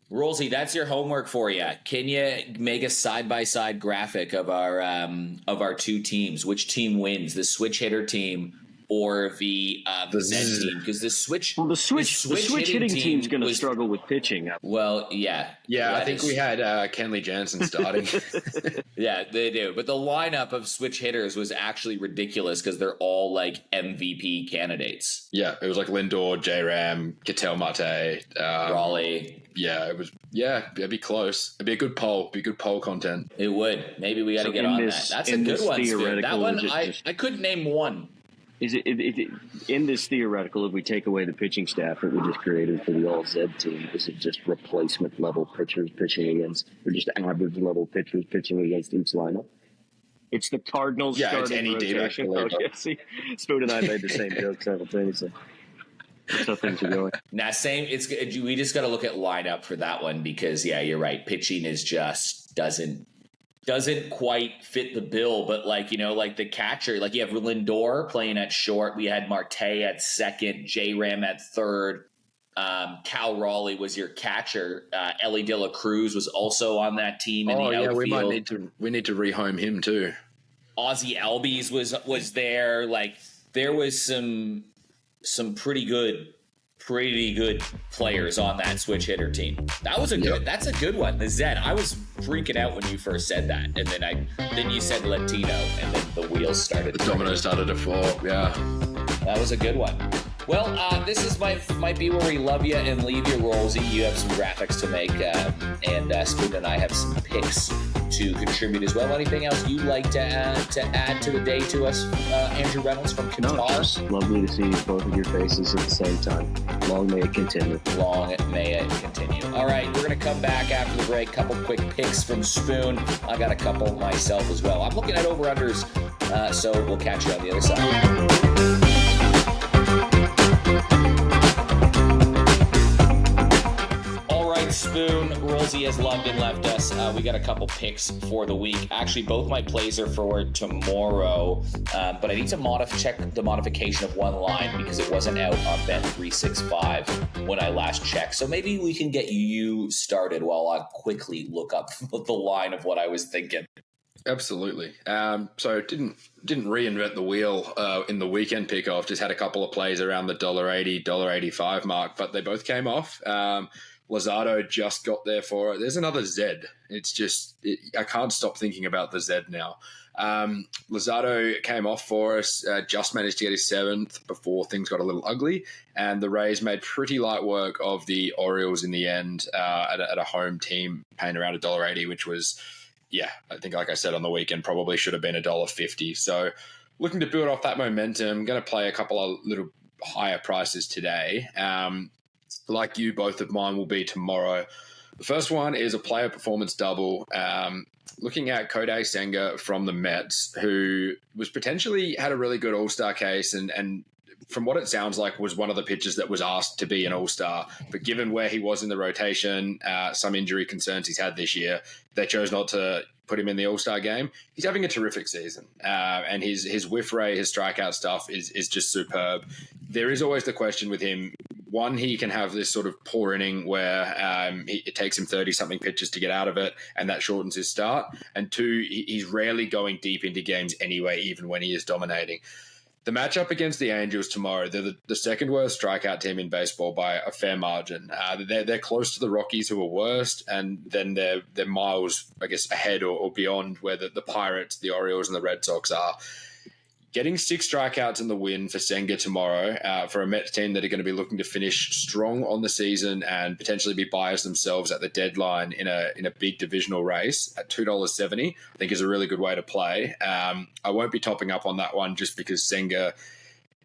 Rolsey, that's your homework for you. Can you make a side-by-side graphic of our two teams? Which team wins, the switch hitter team or the Zed team? Because the switch hitting team's going to struggle with pitching. Well, yeah. Yeah, I think we had Kenley Jansen starting. Yeah, they do. But the lineup of switch hitters was actually ridiculous because they're all like MVP candidates. Yeah, it was like Lindor, J-Ram, Ketel Marte, Raleigh. Yeah, it was. Yeah, it'd be close. It'd be a good poll. It'd be good poll content. It would. Maybe we got to get on that. That's a good one, Spin. That one, I couldn't name one. Is it in this theoretical? If we take away the pitching staff that we just created for the all Zed team, is it just replacement level pitchers pitching against, or just average level pitchers pitching against each lineup? It's the Cardinals. Yeah, it's any rotation. See, Spoon and I made the same joke simultaneously. That's how things are going. Same. We just got to look at lineup for that one because you're right. Pitching is just doesn't quite fit the bill, but like the catcher, like you have Lindor playing at short. We had Marte at second, J-Ram at third. Cal Raleigh was your catcher. Ellie De La Cruz was also on that team in the outfield. We need to rehome him too. Ozzie Albies was there. Like there was some pretty good players on that switch hitter team. That's a good one. The Zed. I was freaking out when you first said that, and then you said Latino, and then the wheels started. The dominoes started to fall. Yeah, that was a good one. Well, this might be where we love you and leave you, Rolsey. You have some graphics to make, and Spoon and I have some picks to contribute as well. Anything else you'd like to add to the day to us, Andrew Reynolds from Qatar? No, just lovely to see both of your faces at the same time. Long may it continue. Long may it continue. All right, we're going to come back after the break. Couple quick picks from Spoon. I got a couple myself as well. I'm looking at over-unders, so we'll catch you on the other side. Spoon, Rolsey has loved and left us. We got a couple picks for the week. Actually, both my plays are for tomorrow, but I need to check the modification of one line because it wasn't out on Bet365 when I last checked. So maybe we can get you started while I quickly look up the line of what I was thinking. Absolutely. So didn't reinvent the wheel in the weekend pickoff. Just had a couple of plays around the $1.80, $1.85 mark, but they both came off. Lozado just got there for it. There's another Z. It's just, I can't stop thinking about the Z now. Lozado came off for us, just managed to get his 7th before things got a little ugly, and the Rays made pretty light work of the Orioles in the end at a home team, paying around $1.80, which was, I think, like I said on the weekend, probably should have been $1.50. So looking to build off that momentum, going to play a couple of little higher prices today. Like you, both of mine will be tomorrow. The first one is a player performance double. Looking at Kodai Senga from the Mets, who was potentially had a really good All-Star case and from what it sounds like was one of the pitchers that was asked to be an All-Star. But given where he was in the rotation, some injury concerns he's had this year, they chose not to put him in the All-Star game. He's having a terrific season. And his whiff rate, his strikeout stuff is just superb. There is always the question with him. One, he can have this sort of poor inning where it takes him 30-something pitches to get out of it, and that shortens his start. And two, he's rarely going deep into games anyway, even when he is dominating. The matchup against the Angels tomorrow, they're the second worst strikeout team in baseball by a fair margin. They're close to the Rockies, who are worst, and then they're miles, I guess, ahead or beyond where the Pirates, the Orioles, and the Red Sox are. Getting 6 strikeouts in the win for Senga tomorrow for a Mets team that are going to be looking to finish strong on the season and potentially be buyers themselves at the deadline in a big divisional race at $2.70, I think is a really good way to play. I won't be topping up on that one just because Senga,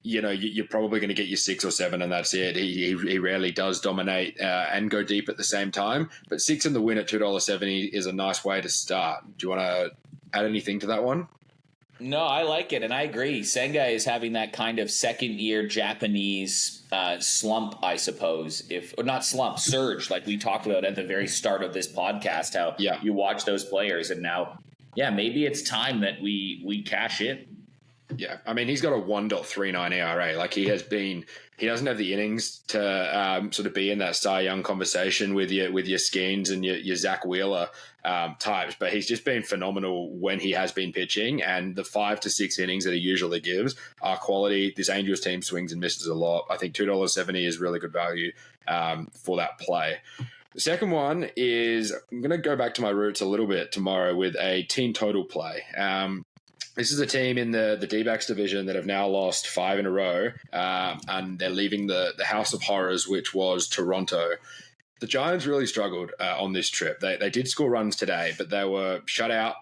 you're probably going to get your 6 or 7 and that's it. He rarely does dominate and go deep at the same time. But 6 in the win at $2.70 is a nice way to start. Do you want to add anything to that one? No, I like it, and I agree. Senga is having that kind of second-year Japanese slump, I suppose. Or not slump, surge, like we talked about at the very start of this podcast, how you watch those players, and now, maybe it's time that we cash in. Yeah, I mean, he's got a 1.39 ERA. Like, he doesn't have the innings to sort of be in that Cy Young conversation with your Skeens and your Zach Wheeler types, but he's just been phenomenal when he has been pitching, and the 5 to 6 innings that he usually gives are quality. This Angels team swings and misses a lot. I think $2.70 is really good value for that play. The second one is, I'm going to go back to my roots a little bit tomorrow with a team total play. This is a team in the DBacks division that have now lost 5 in a row, and they're leaving the House of Horrors, which was Toronto. The Giants really struggled on this trip. They did score runs today, but they were shut out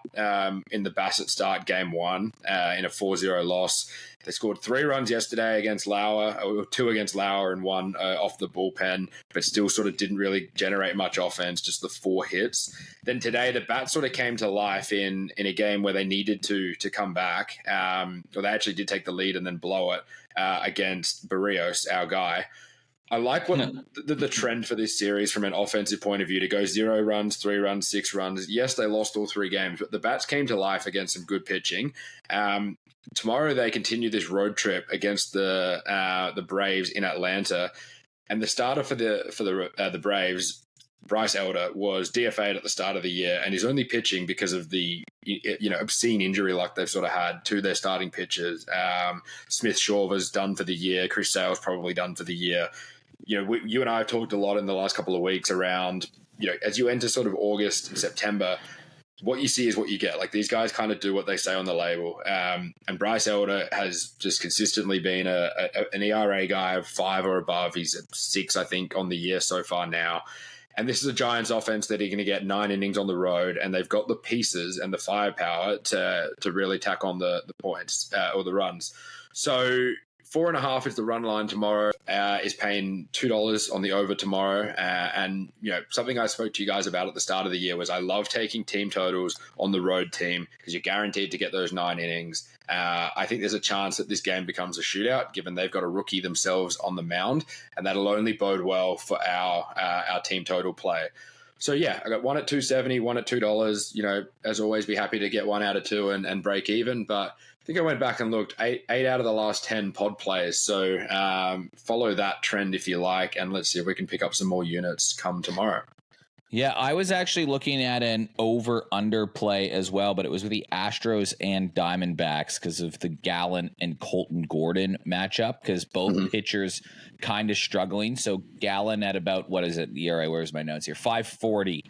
in the Bassett start game 1 in a 4-0 loss. They scored 3 runs yesterday against Lauer, or 2 against Lauer and 1 off the bullpen, but still sort of didn't really generate much offense, just the 4 hits. Then today, the bat sort of came to life in a game where they needed to come back. Or they actually did take the lead and then blow it against Barrios, our guy. I like what the trend for this series from an offensive point of view to go 0 runs, 3 runs, 6 runs. Yes, they lost all 3 games, but the bats came to life against some good pitching. Tomorrow they continue this road trip against the Braves in Atlanta, and the starter for the Braves, Bryce Elder, was DFA'd at the start of the year, and he's only pitching because of the obscene injury luck they've sort of had to their starting pitchers. Smith Shawver's done for the year. Chris Sale's probably done for the year. You and I have talked a lot in the last couple of weeks around, as you enter sort of August and September, what you see is what you get. Like, these guys kind of do what they say on the label. And Bryce Elder has just consistently been an ERA guy of 5 or above. He's at 6, I think, on the year so far now. And this is a Giants offense that are going to get 9 innings on the road, and they've got the pieces and the firepower to really tack on the points or the runs. So 4.5 is the run line tomorrow. Is paying $2 on the over tomorrow. And something I spoke to you guys about at the start of the year was I love taking team totals on the road team because you're guaranteed to get those 9 innings. I think there's a chance that this game becomes a shootout, given they've got a rookie themselves on the mound, and that'll only bode well for our team total play. So I got 1 at $2.70, 1 at $2. As always, be happy to get 1 out of 2 and break even. But I think I went back and looked 8 out of the last 10 pod players. So follow that trend if you like, and let's see if we can pick up some more units come tomorrow. Yeah, I was actually looking at an over-under play as well, but it was with the Astros and Diamondbacks because of the Gallen and Colton Gordon matchup, because both pitchers kind of struggling. So Gallen at about, what is it? ERA, where's my notes here? 540,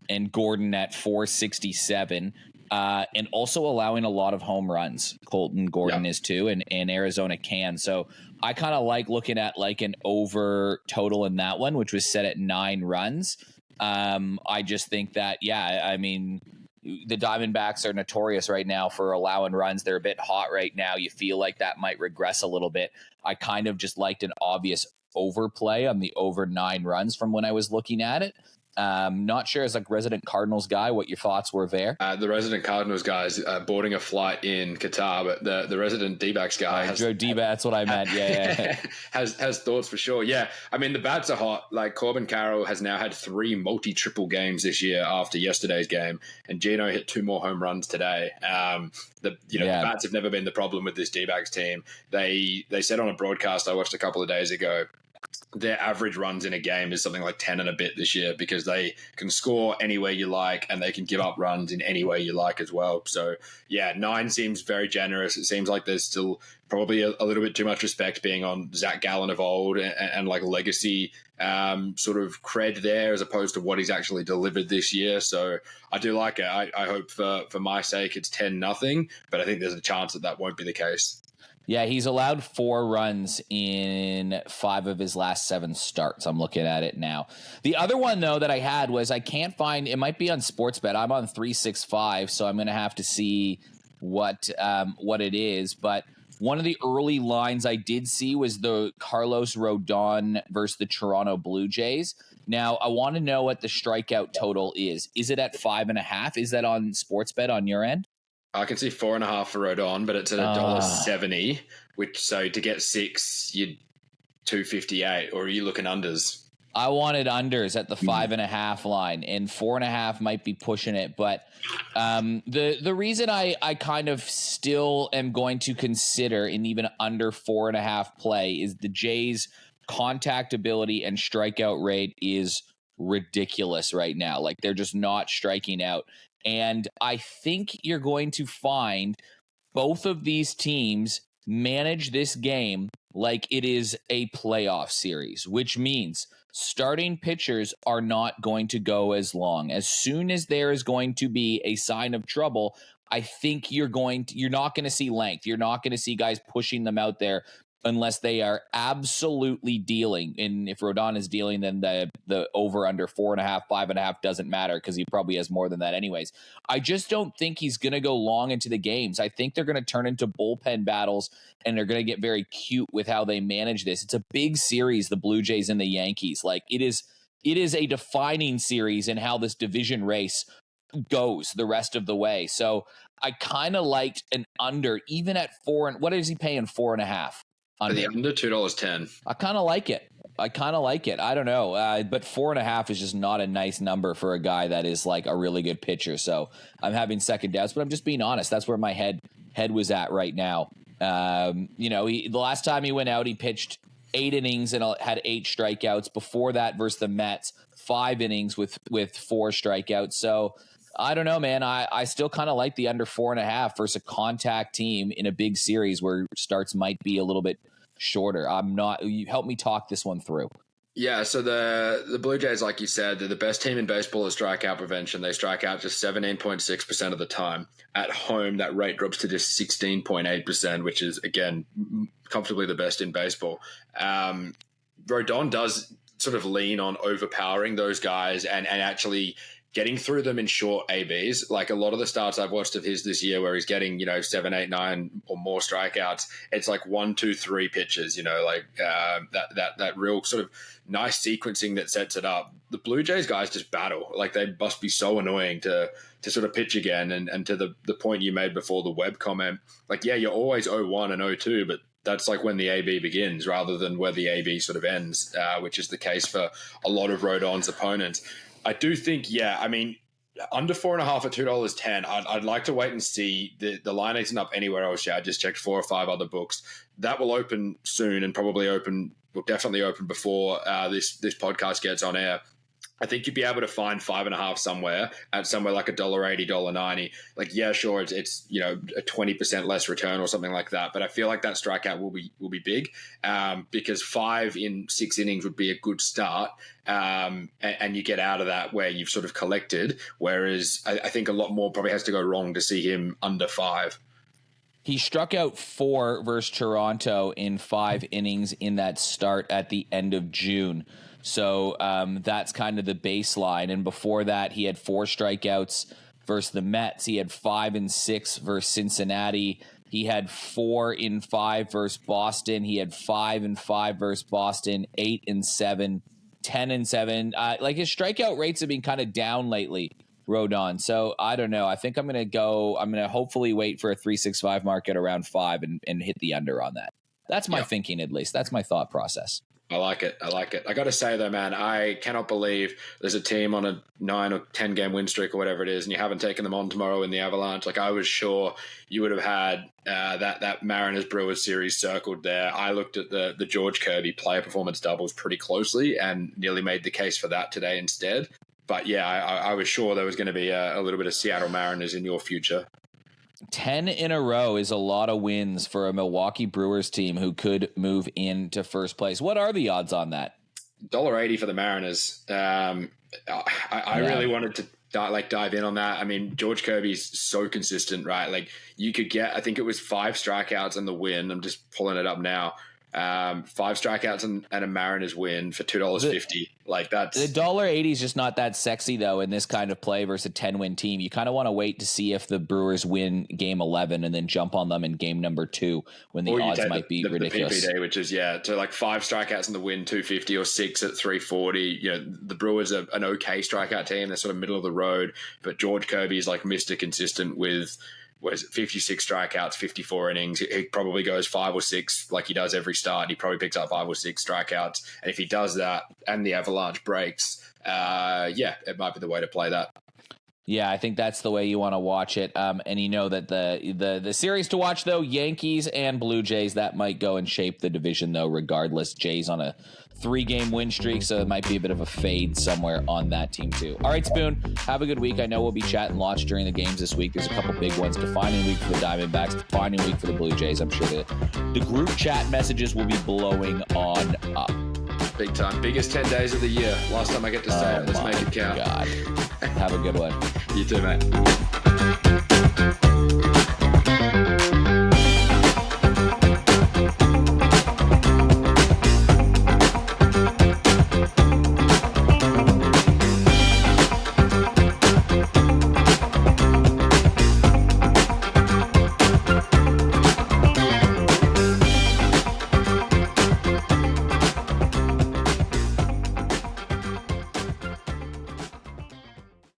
and Gordon at 467. And also allowing a lot of home runs. Colton Gordon is too, and Arizona can. So I kind of like looking at like an over total in that one, which was set at 9 runs. I just think that, I mean, the Diamondbacks are notorious right now for allowing runs. They're a bit hot right now. You feel like that might regress a little bit. I kind of just liked an obvious overplay on the over 9 runs from when I was looking at it. Not sure, as a resident Cardinals guy, what your thoughts were there. The resident Cardinals guy is boarding a flight in Qatar, but the resident DBacks guy has that's what I meant. Yeah. has thoughts for sure. Yeah, I mean the bats are hot. Like Corbin Carroll has now had 3 multi-triple games this year after yesterday's game, and Gino hit 2 more home runs today. The bats have never been the problem with this DBacks team. They said on a broadcast I watched a couple of days ago, their average runs in a game is something like 10 and a bit this year, because they can score anywhere you like and they can give up runs in any way you like as well. So, 9 seems very generous. It seems like there's still probably a little bit too much respect being on Zach Gallen of old and like legacy sort of cred there, as opposed to what he's actually delivered this year. So I do like it. I hope for my sake it's 10-0, but I think there's a chance that won't be the case. Yeah, he's allowed 4 runs in 5 of his last 7 starts. I'm looking at it now. The other one, though, that I had was I can't find – it might be on Sportsbet. I'm on 365, so I'm going to have to see what it is. But one of the early lines I did see was the Carlos Rodon versus the Toronto Blue Jays. Now, I want to know what the strikeout total is. Is it at 5.5? Is that on Sportsbet on your end? I can see 4.5 for Rodon, but it's at $1.70, which, so to get 6, you'd 258, or are you looking unders? I wanted unders at the 5.5 line, and 4.5 might be pushing it. But the reason I kind of still am going to consider an even under 4.5 play is the Jays' contact ability and strikeout rate is ridiculous right now. Like, they're just not striking out. And I think you're going to find both of these teams manage this game like it is a playoff series, which means starting pitchers are not going to go as long. As soon as there is going to be a sign of trouble, I think you're not going to see length. You're not going to see guys pushing them out there unless they are absolutely dealing. And if Rodon is dealing, then the over under 4.5, 5.5 doesn't matter, because he probably has more than that anyways. I just don't think he's going to go long into the games. I think they're going to turn into bullpen battles, and they're going to get very cute with how they manage this. It's a big series, the Blue Jays and the Yankees. Like, it is a defining series in how this division race goes the rest of the way. So I kind of liked an under, even at 4. And what is he paying? 4.5. Under. The under $2.10. I kind of like it. I don't know. But 4.5 is just not a nice number for a guy that is like a really good pitcher. So I'm having second doubts, but I'm just being honest. That's where my head was at right now. The last time he went out, he pitched 8 innings and had 8 strikeouts. Before that, versus the Mets, 5 innings with 4 strikeouts. So I don't know, man. I still kind of like the under 4.5 versus a contact team in a big series where starts might be a little bit shorter. You help me talk this one through. Yeah, so the Blue Jays, like you said, they're the best team in baseball at strikeout prevention. They strike out just 17.6% of the time. At home, that rate drops to just 16.8%, which is, again, comfortably the best in baseball. Rodon does sort of lean on overpowering those guys and actually getting through them in short ABs. Like a lot of the starts I've watched of his this year where he's getting, 7, 8, 9 or more strikeouts, it's like 1, 2, 3 pitches, that real sort of nice sequencing that sets it up. The Blue Jays guys just battle. Like, they must be so annoying to sort of pitch again. And to the point you made before the web comment, like, yeah, you're always 0-1 and 0-2, but that's like when the AB begins rather than where the AB sort of ends, which is the case for a lot of Rodon's opponents. I do think, under 4.5 at $2.10. I'd like to wait and see. The line isn't up anywhere else yet. I just checked 4 or 5 other books. That will open soon and will definitely open before this podcast gets on air. I think you'd be able to find 5.5 somewhere at somewhere like $1.80, $1.90. Like, yeah, sure, it's a 20% less return or something like that. But I feel like that strikeout will be big, because 5 in 6 innings would be a good start, and you get out of that where you've sort of collected. Whereas I think a lot more probably has to go wrong to see him under 5. He struck out 4 versus Toronto in 5 innings in that start at the end of June. So that's kind of the baseline. And before that, he had 4 strikeouts versus the Mets. He had 5 in 6 versus Cincinnati. He had 4 in 5 versus Boston. He had 5 in 5 versus Boston, 8 in 7, 10 in 7. Like, his strikeout rates have been kind of down lately, Rodon. So I don't know. I think I'm going to hopefully wait for a 365 market around 5 and hit the under on that. That's my thinking, at least. That's my thought process. I like it. I got to say, though, man, I cannot believe there's a team on a 9 or 10 game win streak or whatever it is, and you haven't taken them on tomorrow in the Avalanche. Like, I was sure you would have had that Mariners-Brewers series circled there. I looked at the George Kirby player performance doubles pretty closely and nearly made the case for that today instead. But, yeah, I was sure there was going to be a little bit of Seattle Mariners in your future. 10 in a row is a lot of wins for a Milwaukee Brewers team who could move into first place. What are the odds on that? $1.80 for the Mariners. I really wanted to dive in on that. I mean, George Kirby's so consistent, right? Like, you could get, I think it was 5 strikeouts in the win. I'm just pulling it up now. 5 strikeouts and a Mariners win for $2.50. Like, that's the $1.80 is just not that sexy though in this kind of play versus a 10-win team. You kind of want to wait to see if the Brewers win game 11 and then jump on them in game number 2 when the odds might be ridiculous. The PPD, which is so like 5 strikeouts in the win, 250, or 6 at 340. The Brewers are an okay strikeout team. They're sort of middle of the road, but George Kirby is like Mr. Consistent with 56 strikeouts, 54 innings. He probably goes 5 or 6 like he does every start. He probably picks up 5 or 6 strikeouts. And if he does that and the Avalanche breaks, it might be the way to play that. Yeah, I think that's the way you want to watch it. And that the series to watch, though, Yankees and Blue Jays, that might go and shape the division, though, regardless. Jays on a 3-game win streak, so it might be a bit of a fade somewhere on that team, too. All right, Spoon, have a good week. I know we'll be chatting lots during the games this week. There's a couple big ones. Defining week for the Diamondbacks, defining week for the Blue Jays. I'm sure the group chat messages will be blowing on up. Big time. Biggest 10 days of the year. Last time I get to say it. Let's make it count. God. Have a good one. You too, mate.